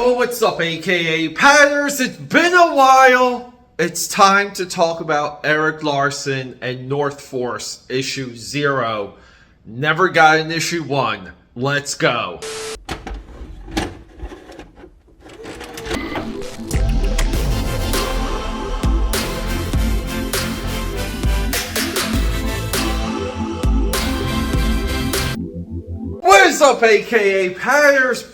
Yo, what's up, aka Patters? It's been a while. It's time to talk about Erik Larsen and North Force issue 0. Never got an issue 1. Let's go. What's up, aka Patters?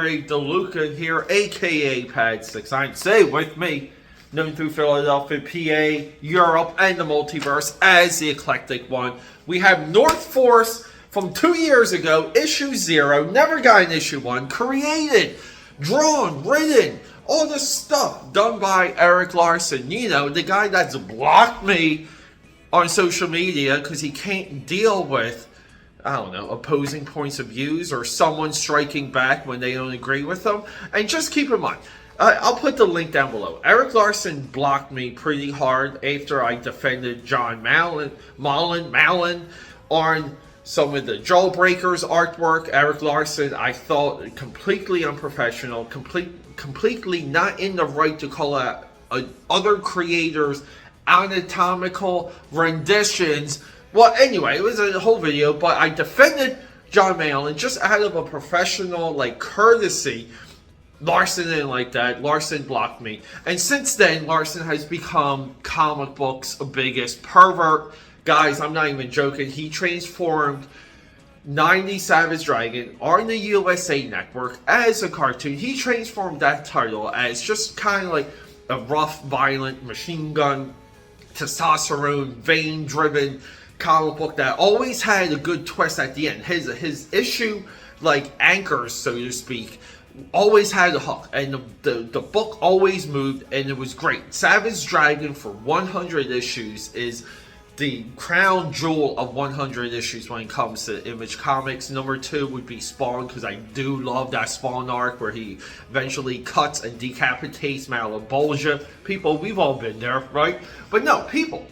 DeLuca here, aka Pad 6. Say with me, known through Philadelphia, PA, Europe, and the multiverse as the Eclectic One. We have North Force from 2 years ago, issue 0, never got an issue 1, created, drawn, written, all this stuff done by Erik Larsen. You know, the guy that's blocked me on social media because he can't deal with, I don't know, opposing points of views or someone striking back when they don't agree with them. And just keep in mind, I'll put the link down below. Erik Larsen blocked me pretty hard after I defended John Mallon on some of the Jawbreakers artwork. Erik Larsen, I thought, completely unprofessional, completely not in the right to call out other creators' anatomical renditions. Well, anyway, it was a whole video, but I defended John Mallon just out of a professional, courtesy. Larsen didn't like that. Larsen blocked me. And since then, Larsen has become comic books' biggest pervert. Guys, I'm not even joking. He transformed 90 Savage Dragon on the USA Network as a cartoon. He transformed that title as just kind of like a rough, violent, machine gun, testosterone, vein-driven comic book that always had a good twist at the end. His issue, anchors, so to speak, always had a hook, and the book always moved, and it was great. Savage Dragon for 100 issues is the crown jewel of 100 issues when it comes to Image Comics. Number 2 would be Spawn, because I do love that Spawn arc where he eventually cuts and decapitates Malebolgia. People, we've all been there, right? But no, people,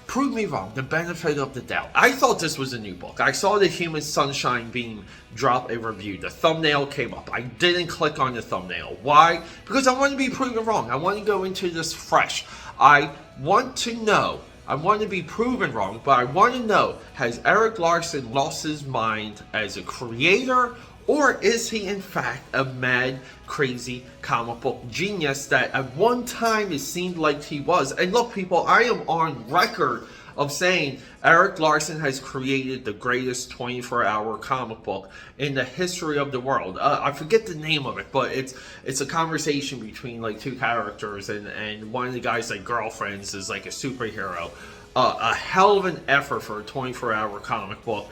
prove me wrong, the benefit of the doubt. I thought this was a new book. I saw the Human Sunshine Beam drop a review. The thumbnail came up. I didn't click on the thumbnail. Why? Because I want to be proven wrong. I want to go into this fresh. I want to know. I want to be proven wrong, but I want to know, has Erik Larsen lost his mind as a creator, or is he in fact a mad, crazy comic book genius that at one time it seemed like he was? And look, people, I am on record of saying Erik Larsen has created the greatest 24-hour comic book in the history of the world. I forget the name of it, but it's a conversation between two characters, and one of the guy's girlfriends is a superhero. A hell of an effort for a 24-hour comic book.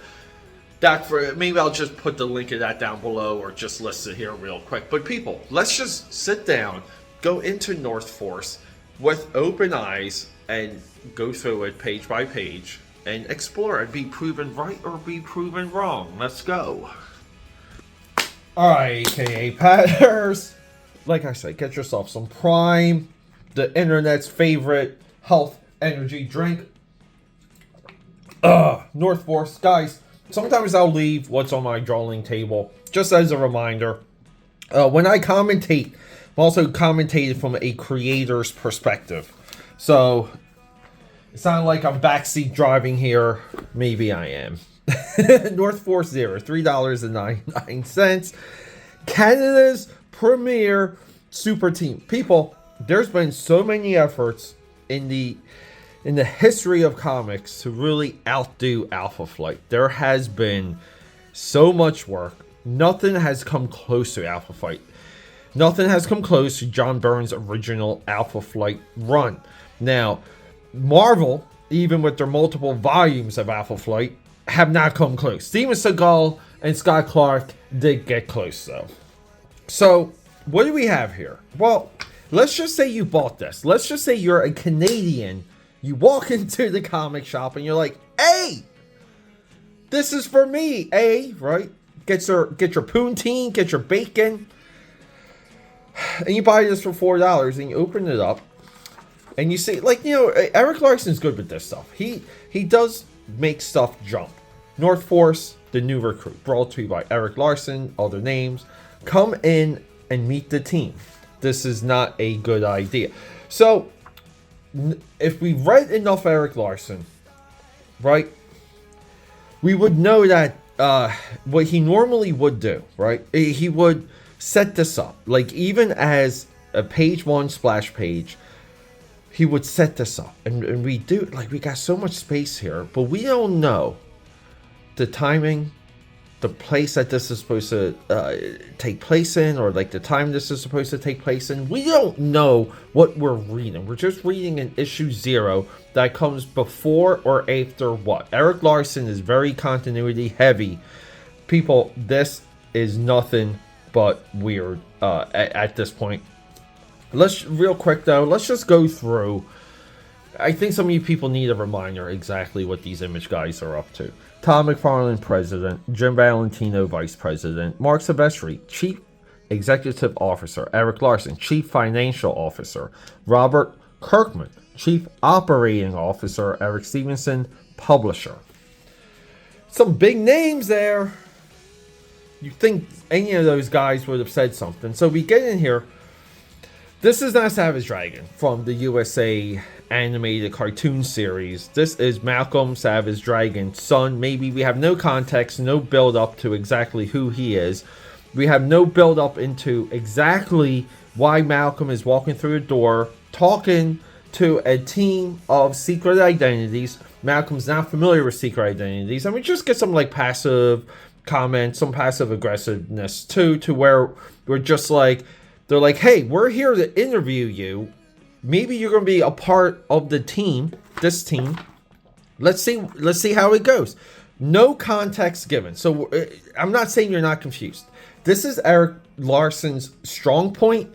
Maybe I'll just put the link of that down below, or just list it here real quick. But people, let's just sit down, go into North Force with open eyes, and go through it page by page and explore it. Be proven right or be proven wrong. Let's go. Alright, aka Patters. Like I said, get yourself some Prime, the internet's favorite health energy drink. North Force, guys. Sometimes I'll leave what's on my drawing table, just as a reminder. When I commentate, I'm also commentating from a creator's perspective. So, it's not like I'm backseat driving here. Maybe I am. North Force 0, $3.99. Canada's premier super team. People, there's been so many efforts in the history of comics to really outdo Alpha Flight. There has been so much work. Nothing has come close to Alpha Flight. Nothing has come close to John Byrne's original Alpha Flight run. Now, Marvel, even with their multiple volumes of Alpha Flight, have not come close. Steven Seagal and Scott Clark did get close, though. So, what do we have here? Well, let's just say you bought this. Let's just say you're a Canadian. You walk into the comic shop and you're like, hey, this is for me, right? Get your poutine, get your bacon, and you buy this for $4, and you open it up, and you see, Erik Larsen's good with this stuff. He does make stuff jump. North Force, the new recruit, brought to you by Erik Larsen, other names. come in and meet the team. This is not a good idea. So, if we read enough Erik Larsen, right, we would know that what he normally would do, right, he would set this up. Like, even as a page 1 splash page, he would set this up. And we do, like, we got so much space here, but we don't know the timing, the place that this is supposed to take place in, or like the time this is supposed to take place in. We don't know what we're reading. We're just reading an issue 0 that comes before or after what? Erik Larsen is very continuity heavy. People, this is nothing but weird at this point. Real quick though, let's just go through. I think some of you people need a reminder exactly what these Image guys are up to. Tom McFarlane, President. Jim Valentino, Vice President. Mark Silvestri, Chief Executive Officer. Erik Larsen, Chief Financial Officer. Robert Kirkman, Chief Operating Officer. Eric Stevenson, Publisher. Some big names there. You think any of those guys would have said something. So we get in here. This is not Savage Dragon from the USA animated cartoon series. This is Malcolm Savage Dragon's son. Maybe we have no context, no build up to exactly who he is. We have no build up into exactly why Malcolm is walking through a door, talking to a team of secret identities. Malcolm's not familiar with secret identities. And we just get some like passive comments, some passive aggressiveness too, to where we're just like, they're like, hey, we're here to interview you. Maybe you're going to be a part of the team, this team. Let's see how it goes. No context given. So I'm not saying you're not confused. This is Erik Larsen's strong point.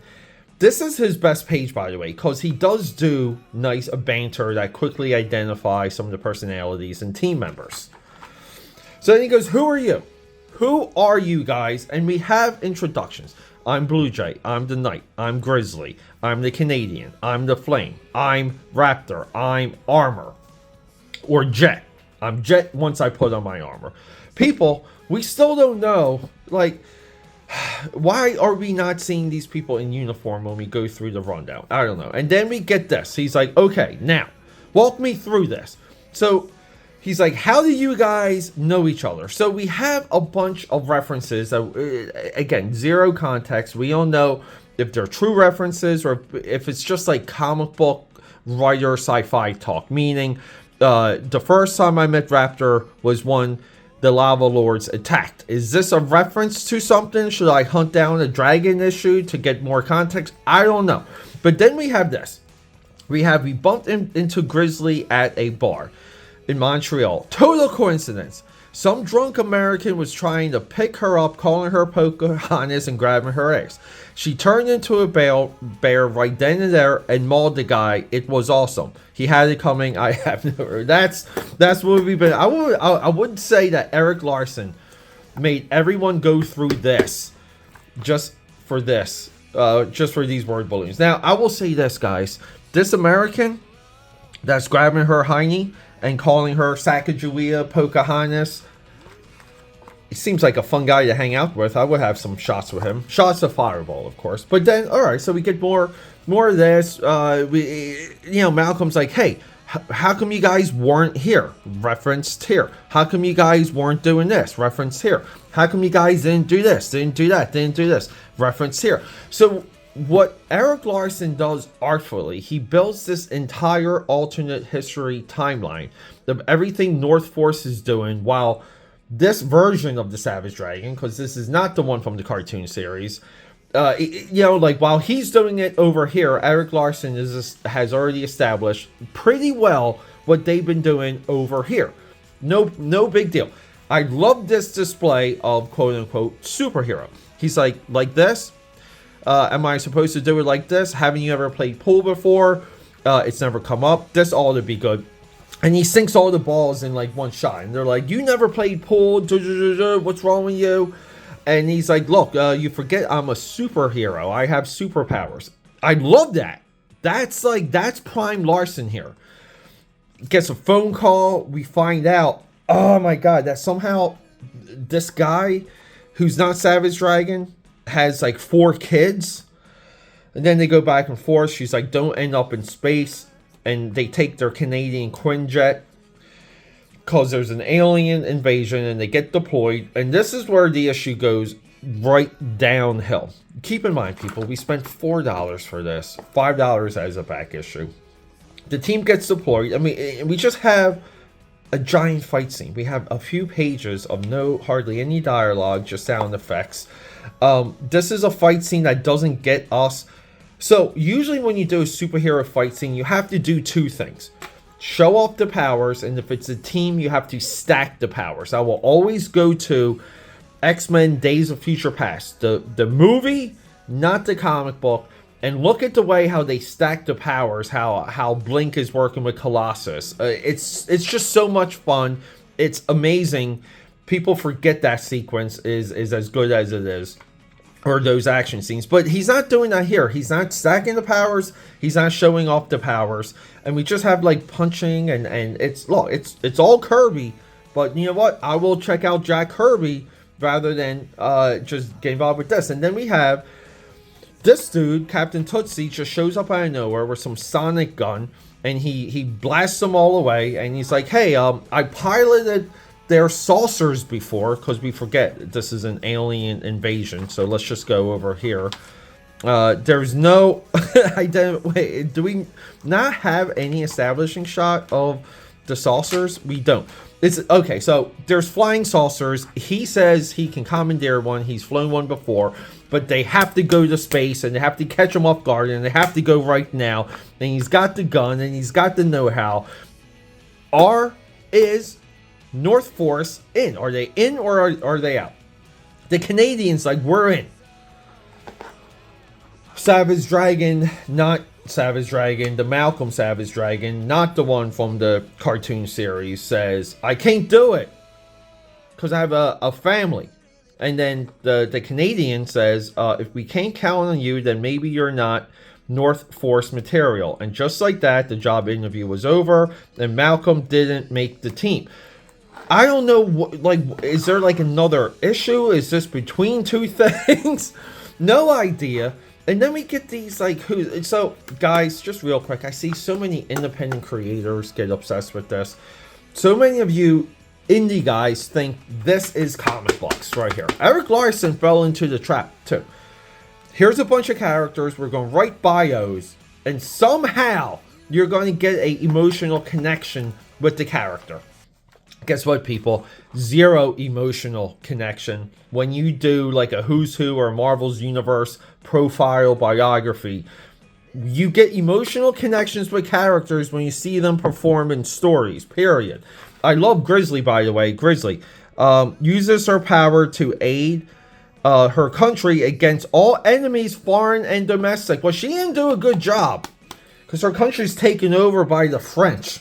This is his best page, by the way, because he does do nice banter that quickly identifies some of the personalities and team members. So then he goes, who are you? Who are you guys? And we have introductions. I'm Blue Jay, I'm the Knight, I'm Grizzly, I'm the Canadian, I'm the Flame, I'm Raptor, I'm Armor, or Jet. I'm Jet once I put on my armor. People, we still don't know, like, why are we not seeing these people in uniform when we go through the rundown? I don't know. And then we get this. He's like, okay, now, walk me through this. So, he's like, how do you guys know each other? So we have a bunch of references that, again, zero context. We don't know if they're true references or if it's just like comic book writer sci-fi talk. Meaning, the first time I met Raptor was when the Lava Lords attacked. Is this a reference to something? Should I hunt down a dragon issue to get more context? I don't know. But then we have this. We bumped into Grizzly at a bar in Montreal. Total coincidence. Some drunk American was trying to pick her up, calling her Pocahontas and grabbing her ass. She turned into a bear right then and there and mauled the guy. It was awesome. He had it coming. I have no. That's what we've been. I would say that Erik Larsen made everyone go through this just for this, just for these word balloons. Now I will say this, guys. This American that's grabbing her hiney and calling her Sacagawea, Pocahontas. He seems like a fun guy to hang out with. I would have some shots with him. Shots of Fireball, of course. But then, all right, so we get more of this. Malcolm's like, hey, how come you guys weren't here? Referenced here. How come you guys weren't doing this? Referenced here. How come you guys didn't do this? Didn't do that? Didn't do this? Referenced here. So what Erik Larsen does artfully, he builds this entire alternate history timeline of everything North Force is doing, while this version of the Savage Dragon, because this is not the one from the cartoon series, while he's doing it over here, Erik Larsen has already established pretty well what they've been doing over here. No big deal. I love this display of quote-unquote superhero. He's like this. Am I supposed to do it like this? Haven't you ever played pool before? It's never come up. This ought to be good. And he sinks all the balls in like one shot. And they're like, you never played pool. What's wrong with you? And he's like, look, you forget I'm a superhero. I have superpowers. I love that. That's prime Larsen here. Gets a phone call. We find out, oh my God, that somehow this guy who's not Savage Dragon has like 4 kids. And then they go back and forth. She's like, don't end up in space. And they take their Canadian Quinjet because there's an alien invasion and they get deployed. And this is where the issue goes right downhill. Keep in mind, people, we spent $4 for this, $5 as a back issue. The team gets deployed. I mean, we just have a giant fight scene. We have a few pages of hardly any dialogue, just sound effects. This is a fight scene that doesn't get us. So usually when you do a superhero fight scene, you have to do 2 things. Show off the powers, and if it's a team, you have to stack the powers. I will always go to X-Men Days of Future Past, the movie, not the comic book, and look at the way how they stack the powers, how Blink is working with Colossus. It's just so much fun. It's amazing. People forget that sequence is as good as it is. Or those action scenes, but he's not doing that here. He's not stacking the powers. He's not showing off the powers, and we just have like punching and it's all Kirby. But you know what? I will check out Jack Kirby rather than just get involved with this. And then we have this dude, Captain Tootsie, just shows up out of nowhere with some sonic gun, and he blasts them all away. And he's like, "Hey, I piloted their saucers before," because we forget this is an alien invasion. So let's just go over here. There's no wait, do we not have any establishing shot of the saucers? We don't. It's okay. So there's flying saucers. He says he can commandeer one. He's flown one before, but they have to go to space and they have to catch them off guard and they have to go right now. And he's got the gun and he's got the know-how. Is North Force in? Are they in or are they out? The Canadians like, we're in. Savage Dragon, not Savage Dragon, the Malcolm Savage Dragon, not the one from the cartoon series, says, I can't do it because I have a family. And then the Canadian says, if we can't count on you, then maybe you're not North Force material. And just like that, the job interview was over and Malcolm didn't make the team. I don't know, is there like another issue? Is this between 2 things? No idea. And then we get these like, so guys, just real quick, I see so many independent creators get obsessed with this. So many of you indie guys think this is comic books right here. Erik Larsen fell into the trap too. Here's a bunch of characters, we're going to write bios, and somehow you're going to get an emotional connection with the character. Guess what, people? 0 emotional connection. When you do like a Who's Who or Marvel's Universe profile biography, you get emotional connections with characters when you see them perform in stories, period. I love Grizzly, by the way. Grizzly uses her power to aid her country against all enemies, foreign and domestic. Well, she didn't do a good job because her country's taken over by the French.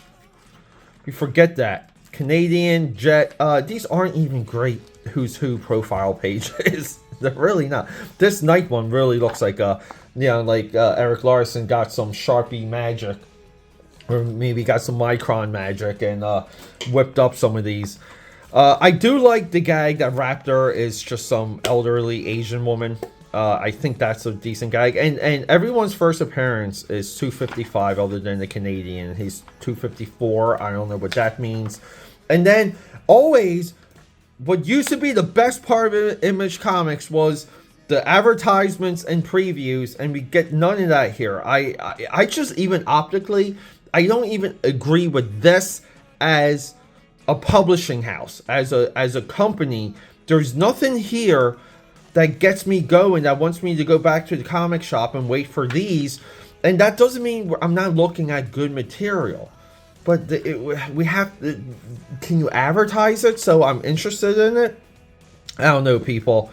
You forget that. Canadian Jet. These aren't even great Who's Who profile pages. They're really not. This night one really looks like Erik Larsen got some Sharpie magic, or maybe got some Micron magic and whipped up some of these. I do like the gag that Raptor is just some elderly Asian woman. I think that's a decent gag. And everyone's first appearance is 255 other than the Canadian. He's 254. I don't know what that means. And then always, what used to be the best part of Image Comics was the advertisements and previews, and we get none of that here. I just, even optically, I don't even agree with this as a publishing house, as a company. There's nothing here that gets me going, that wants me to go back to the comic shop and wait for these. And that doesn't mean I'm not looking at good material. But we have, can you advertise it so I'm interested in it? I don't know, people.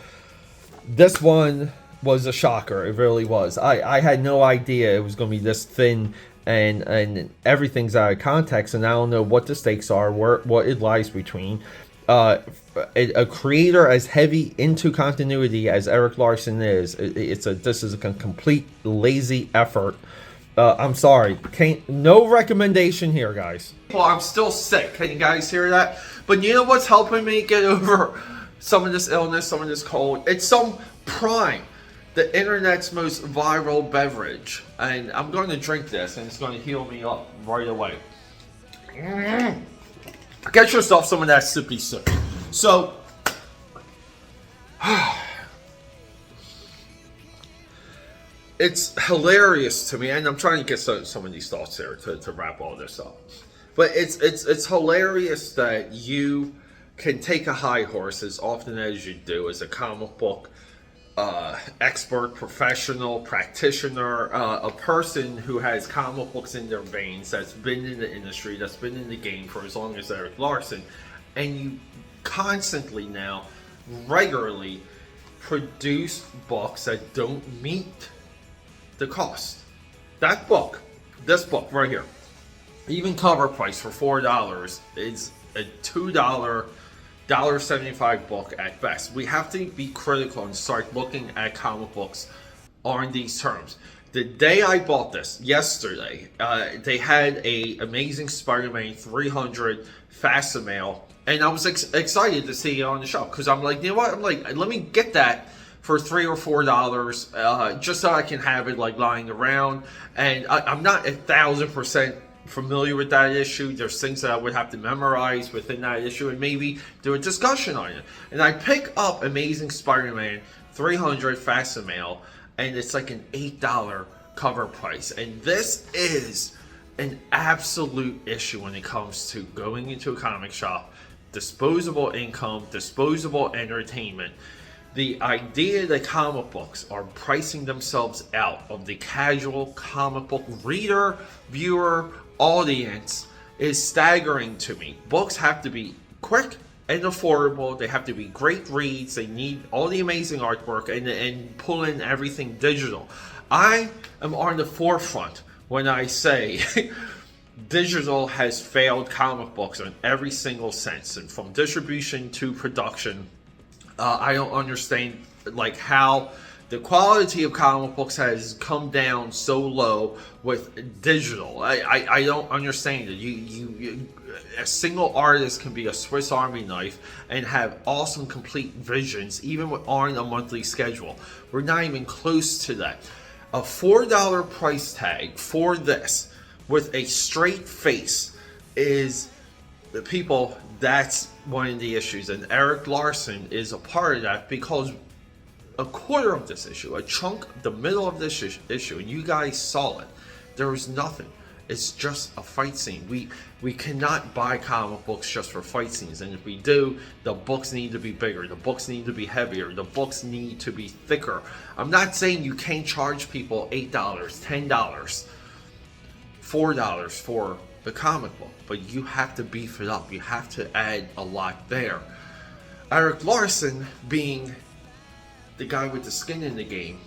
This one was a shocker. It really was. I had no idea it was going to be this thin, and everything's out of context, and I don't know what the stakes are, what it lies between. A creator as heavy into continuity as Erik Larsen is, this is a complete lazy effort. I'm sorry. No recommendation here, guys. Well, I'm still sick. Can you guys hear that? But you know what's helping me get over some of this illness, some of this cold? It's some Prime, the internet's most viral beverage. And I'm going to drink this, and it's going to heal me up right away. Get yourself some of that sippy sip. So, it's hilarious to me, and I'm trying to get some of these thoughts here to wrap all this up. But it's hilarious that you can take a high horse as often as you do as a comic book expert, professional, practitioner, a person who has comic books in their veins, that's been in the industry, that's been in the game for as long as Erik Larsen, and you constantly now, regularly, produce books that don't meet the cost. That book, this book right here, even cover price for $4 is a $2 $1.75 book at best. We have to be critical and start looking at comic books on these terms. The day I bought this, yesterday, they had a Amazing Spider-Man 300 facsimile, and I was excited to see it on the shelf, because I'm like, you know what? I'm like, let me get that for $3 or $4, just so I can have it like lying around. And I'm not 1,000% familiar with that issue. There's things that I would have to memorize within that issue and maybe do a discussion on it. And I pick up Amazing Spider-Man 300 facsimile, and it's like an $8 cover price. And this is an absolute issue when it comes to going into a comic shop, disposable income, disposable entertainment. The idea that comic books are pricing themselves out of the casual comic book reader, viewer, audience is staggering to me. Books have to be quick and affordable. They have to be great reads. They need all the amazing artwork and pull in everything digital. I am on the forefront when I say digital has failed comic books in every single sense, and from distribution to production. I don't understand like how the quality of comic books has come down so low with digital. I don't understand it. You a single artist can be a Swiss Army knife and have awesome complete visions even on a monthly schedule. We're not even close to that. A $4 price tag for this with a straight face is, people, that's one of the issues, and Erik Larsen is a part of that, because a quarter of this issue, a chunk, the middle of this issue, and you guys saw it, there was nothing. It's just a fight scene. We cannot buy comic books just for fight scenes, and if we do, the books need to be bigger, the books need to be heavier, the books need to be thicker. I'm not saying you can't charge people $8, $10, $4 for the comic book, but you have to beef it up. You have to add a lot there. Erik Larsen, being the guy with the skin in the game,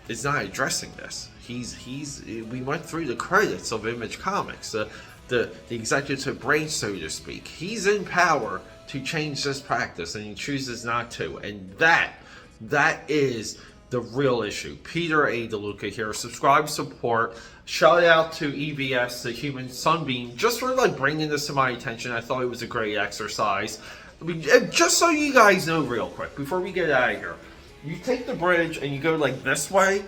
is not addressing this. We went through the credits of Image Comics, the executive brain, so to speak. He's in power to change this practice, and he chooses not to, and that is the real issue. Peter A. DeLuca here. Subscribe, support. Shout out to EBS, the Human Sunbeam, just for like bringing this to my attention. I thought it was a great exercise. I mean, just so you guys know real quick, before we get out of here, you take the bridge and you go like this way.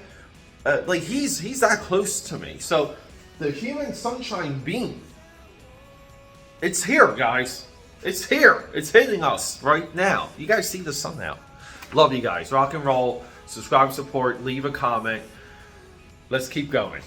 Like he's that close to me. So the Human Sunshine Beam, it's here, guys. It's here. It's hitting us right now. You guys see the sun now. Love you guys. Rock and roll. Subscribe, support, leave a comment. Let's keep going.